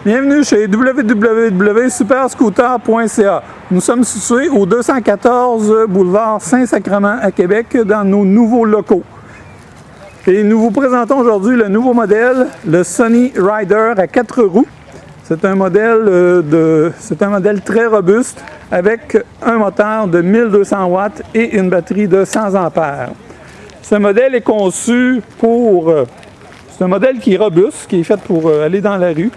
Bienvenue chez www.superscooter.ca. Nous sommes situés au 214 boulevard Saint-Sacrement à Québec dans nos nouveaux locaux. Et nous vous présentons aujourd'hui le nouveau modèle, le Sunny Rider à 4 roues. C'est un modèle très robuste avec un moteur de 1200 watts et une batterie de 100 ampères. Ce modèle est conçu pour... c'est un modèle qui est robuste, qui est fait pour aller dans la rue.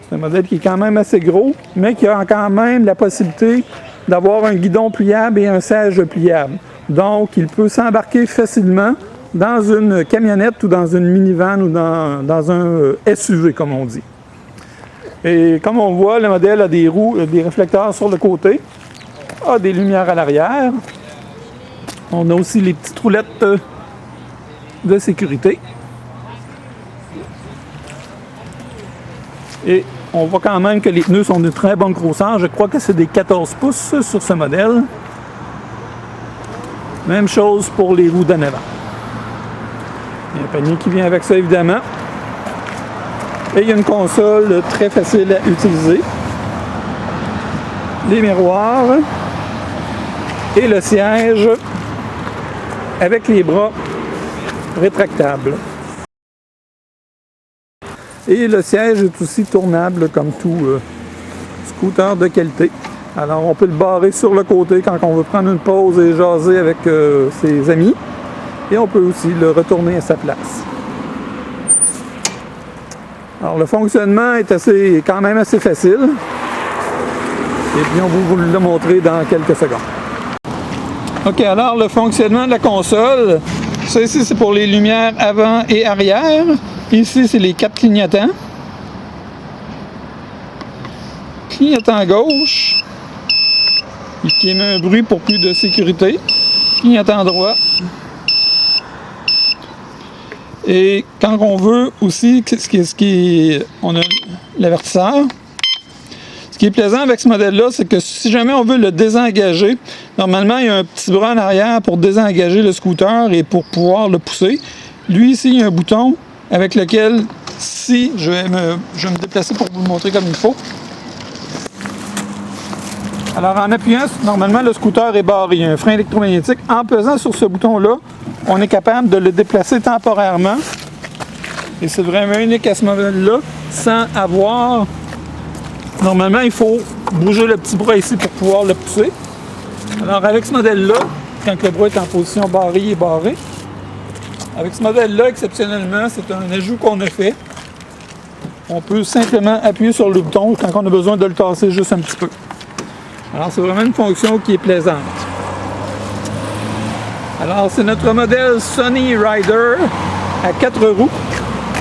C'est un modèle qui est quand même assez gros, mais qui a quand même la possibilité d'avoir un guidon pliable et un siège pliable. Donc, il peut s'embarquer facilement dans une camionnette ou dans une minivan ou dans un SUV, comme on dit. Et comme on voit, le modèle a des roues, des réflecteurs sur le côté, a des lumières à l'arrière. On a aussi les petites roulettes de sécurité. Et on voit quand même que les pneus sont de très bonne grosseur. Je crois que c'est des 14 pouces sur ce modèle. Même chose pour les roues d'en avant. Il y a un panier qui vient avec ça, évidemment. Et il y a une console très facile à utiliser. Les miroirs. Et le siège avec les bras rétractables. Et le siège est aussi tournable comme tout scooter de qualité. Alors on peut le barrer sur le côté quand on veut prendre une pause et jaser avec ses amis. Et on peut aussi le retourner à sa place. Alors le fonctionnement est quand même assez facile. Et puis on va vous le montrer dans quelques secondes. Ok, alors le fonctionnement de la console. Ça ici c'est pour les lumières avant et arrière. Ici, c'est les 4 clignotants. Clignotant gauche, qui émet un bruit pour plus de sécurité. Clignotant droit. Et quand on veut aussi, on a l'avertisseur. Ce qui est plaisant avec ce modèle-là, c'est que si jamais on veut le désengager, normalement, il y a un petit bras en arrière pour désengager le scooter et pour pouvoir le pousser. Lui, ici, il y a un bouton avec lequel, si je vais me déplacer pour vous le montrer comme il faut. Alors en appuyant, normalement le scooter est barré, il y a un frein électromagnétique. En pesant sur ce bouton-là, on est capable de le déplacer temporairement. Et c'est vraiment unique à ce modèle-là, sans avoir... Normalement, il faut bouger le petit bras ici pour pouvoir le pousser. Alors avec ce modèle-là, quand le bras est en position barrée, il est barré. Avec ce modèle-là, exceptionnellement, c'est un ajout qu'on a fait. On peut simplement appuyer sur le bouton quand on a besoin de le tasser juste un petit peu. Alors, c'est vraiment une fonction qui est plaisante. Alors, c'est notre modèle Sunny Rider à 4 roues.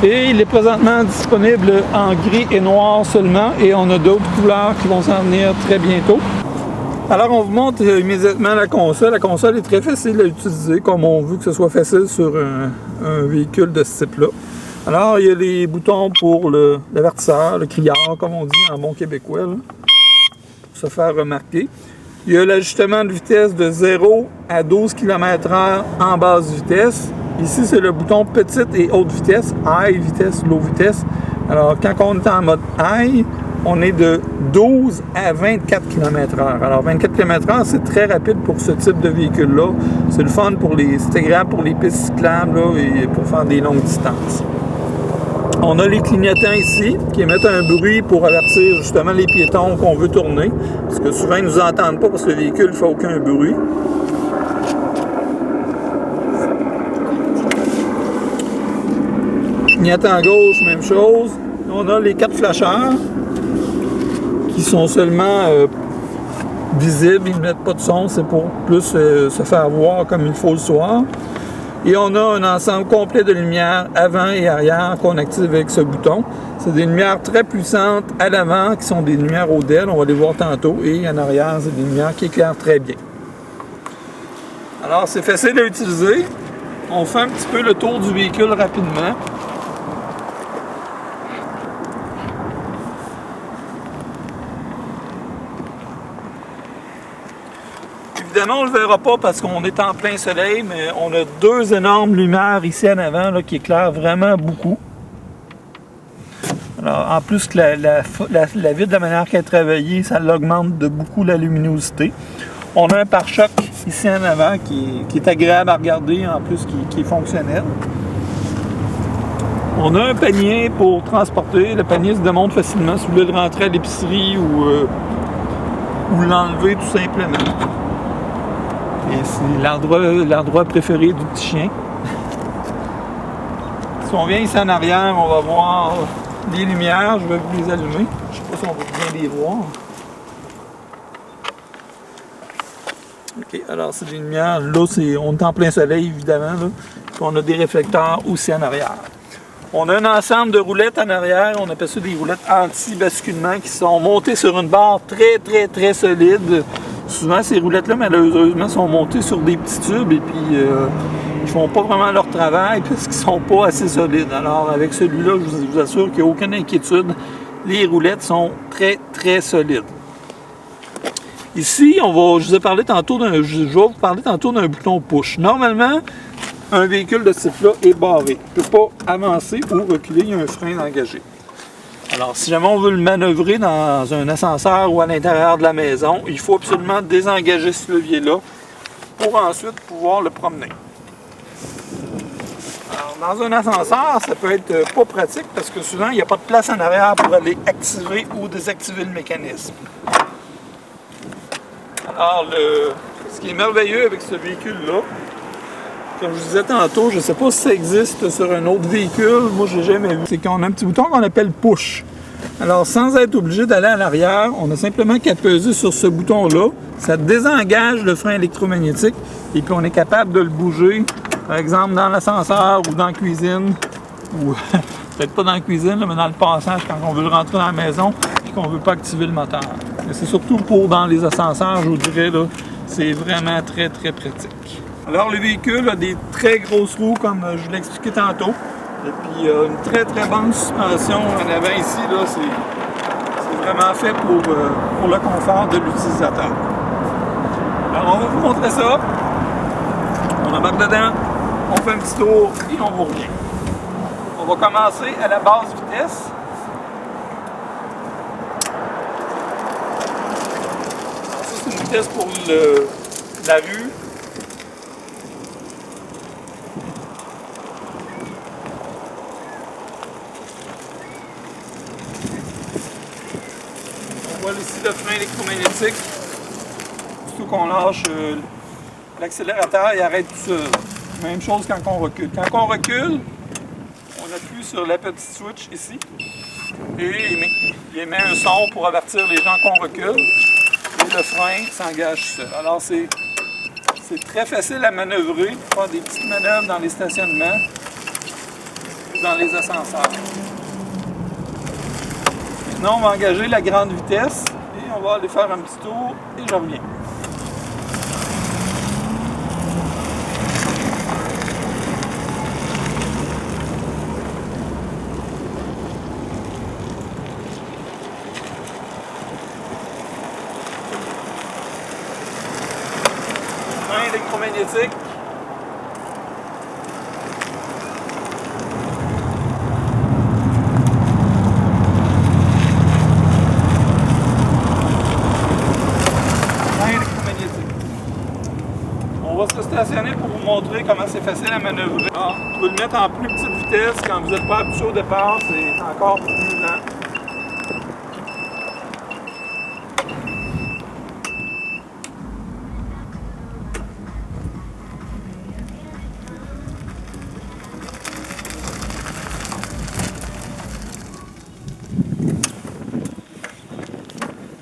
Et il est présentement disponible en gris et noir seulement. Et on a d'autres couleurs qui vont s'en venir très bientôt. Alors, on vous montre immédiatement la console. La console est très facile à utiliser, comme on veut que ce soit facile sur un véhicule de ce type-là. Alors, il y a les boutons pour l'avertisseur, le criard, comme on dit en bon québécois, là, pour se faire remarquer. Il y a l'ajustement de vitesse de 0 à 12 km/h en basse vitesse. Ici, c'est le bouton petite et haute vitesse, high vitesse, low vitesse. Alors, quand on est en mode high, on est de 12 à 24 km/h. Alors 24 km/h, c'est très rapide pour ce type de véhicule-là. C'est le fun c'est agréable pour les pistes cyclables là, et pour faire des longues distances. On a les clignotants ici qui émettent un bruit pour avertir justement les piétons qu'on veut tourner. Parce que souvent, ils ne nous entendent pas parce que le véhicule ne fait aucun bruit. Clignotant à gauche, même chose. On a les 4 flasheurs qui sont seulement visibles, ils ne mettent pas de son, c'est pour plus se faire voir comme il faut le soir. Et on a un ensemble complet de lumières avant et arrière qu'on active avec ce bouton. C'est des lumières très puissantes à l'avant qui sont des lumières ODEL, on va les voir tantôt, et en arrière, c'est des lumières qui éclairent très bien. Alors, c'est facile à utiliser. On fait un petit peu le tour du véhicule rapidement. Évidemment, on ne le verra pas parce qu'on est en plein soleil, mais on a 2 énormes lumières ici en avant là, qui éclairent vraiment beaucoup. Alors, En plus que la vitre, de la manière qu'elle est travaillée, ça l'augmente de beaucoup la luminosité. On a un pare-choc ici en avant qui est agréable à regarder, en plus qui est fonctionnel. On a un panier pour transporter. Le panier se démonte facilement si vous voulez le rentrer à l'épicerie ou l'enlever tout simplement. Et c'est l'endroit préféré du petit chien. Si on vient ici en arrière, on va voir les lumières. Je vais vous les allumer. Je ne sais pas si on va bien les voir. OK, alors c'est des lumières. Là, on est en plein soleil, évidemment. Là. Puis on a des réflecteurs aussi en arrière. On a un ensemble de roulettes en arrière. On appelle ça des roulettes anti-basculement qui sont montées sur une barre très, très, très solide. Souvent, ces roulettes-là, malheureusement, sont montées sur des petits tubes et puis ils font pas vraiment leur travail parce qu'ils sont pas assez solides. Alors, avec celui-là, je vous assure qu'il n'y a aucune inquiétude. Les roulettes sont très, très solides. Ici, je vais vous parler tantôt d'un bouton push. Normalement, un véhicule de ce type-là est barré. Il ne peut pas avancer ou reculer, il y a un frein engagé. Alors, si jamais on veut le manœuvrer dans un ascenseur ou à l'intérieur de la maison, il faut absolument désengager ce levier-là pour ensuite pouvoir le promener. Alors, dans un ascenseur, ça peut être pas pratique parce que souvent, il n'y a pas de place en arrière pour aller activer ou désactiver le mécanisme. Alors, ce qui est merveilleux avec ce véhicule-là, comme je vous disais tantôt, je ne sais pas si ça existe sur un autre véhicule, moi je n'ai jamais vu, c'est qu'on a un petit bouton qu'on appelle push. Alors, sans être obligé d'aller à l'arrière, on a simplement qu'à peser sur ce bouton-là, ça désengage le frein électromagnétique et puis on est capable de le bouger, par exemple dans l'ascenseur ou dans la cuisine, ou peut-être pas dans la cuisine, là, mais dans le passage quand on veut le rentrer dans la maison et qu'on ne veut pas activer le moteur. Mais c'est surtout pour dans les ascenseurs, je vous dirais, là, c'est vraiment très très pratique. Alors le véhicule a des très grosses roues comme je vous l'ai expliqué tantôt. Et puis une très très bonne suspension en avant ici, là, c'est vraiment fait pour le confort de l'utilisateur. Alors on va vous montrer ça. On embarque dedans, on fait un petit tour et on vous revient. On va commencer à la basse vitesse. Alors, ça c'est une vitesse pour la rue. On voit ici le frein électromagnétique. Surtout qu'on lâche l'accélérateur, il arrête tout seul. Même chose quand on recule. Quand on recule, on appuie sur la petite switch ici et il émet un son pour avertir les gens qu'on recule et le frein s'engage seul. Alors c'est très facile à manœuvrer, faire des petites manœuvres dans les stationnements, dans les ascenseurs. Maintenant, on va engager la grande vitesse et on va aller faire un petit tour et je reviens. Frein électromagnétique. On va se stationner pour vous montrer comment c'est facile à manœuvrer. Alors, vous pouvez le mettre en plus petite vitesse quand vous n'êtes pas habitué au départ, c'est encore plus lent.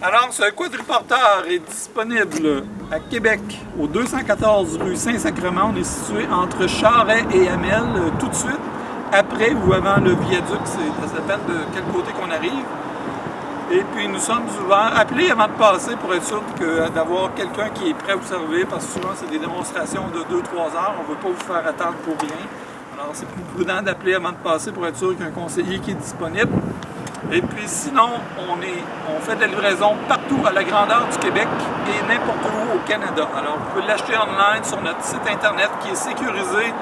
Alors, ce quadriporteur est disponible à Québec, au 214 rue Saint-Sacrement. On est situé entre Charest et Hamel, tout de suite après ou avant le viaduc. Ça dépend de quel côté qu'on arrive. Et puis, nous sommes ouverts. Appelez avant de passer pour être sûr d'avoir quelqu'un qui est prêt à vous servir, parce que souvent, c'est des démonstrations de 2-3 heures. On ne veut pas vous faire attendre pour rien. Alors, c'est plus prudent d'appeler avant de passer pour être sûr qu'il y a un conseiller qui est disponible. Et puis sinon, on fait de la livraison partout à la grandeur du Québec et n'importe où au Canada. Alors, vous pouvez l'acheter online sur notre site internet qui est sécurisé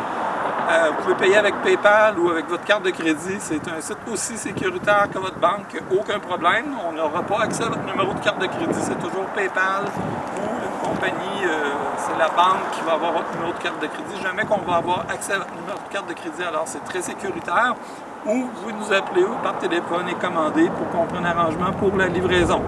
Vous pouvez payer avec PayPal ou avec votre carte de crédit. C'est un site aussi sécuritaire que votre banque. Aucun problème. On n'aura pas accès à votre numéro de carte de crédit. C'est toujours PayPal ou une compagnie. C'est la banque qui va avoir votre numéro de carte de crédit. Jamais qu'on va avoir accès à votre numéro de carte de crédit. Alors, c'est très sécuritaire. Ou vous pouvez nous appeler par téléphone et commander pour qu'on prenne un arrangement pour la livraison.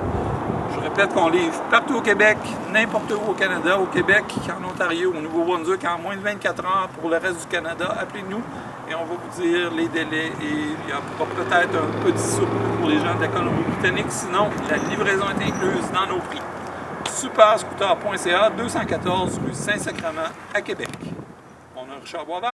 Je répète qu'on livre partout au Québec, n'importe où au Canada, au Québec, en Ontario, au Nouveau-Brunswick, en moins de 24 heures pour le reste du Canada. Appelez-nous et on va vous dire les délais et il y aura peut-être un petit souple pour les gens de la Colombie-Britannique. Sinon, la livraison est incluse dans nos prix. Superscooter.ca, 214 rue Saint-Sacrement à Québec. On a Richard Boisvert.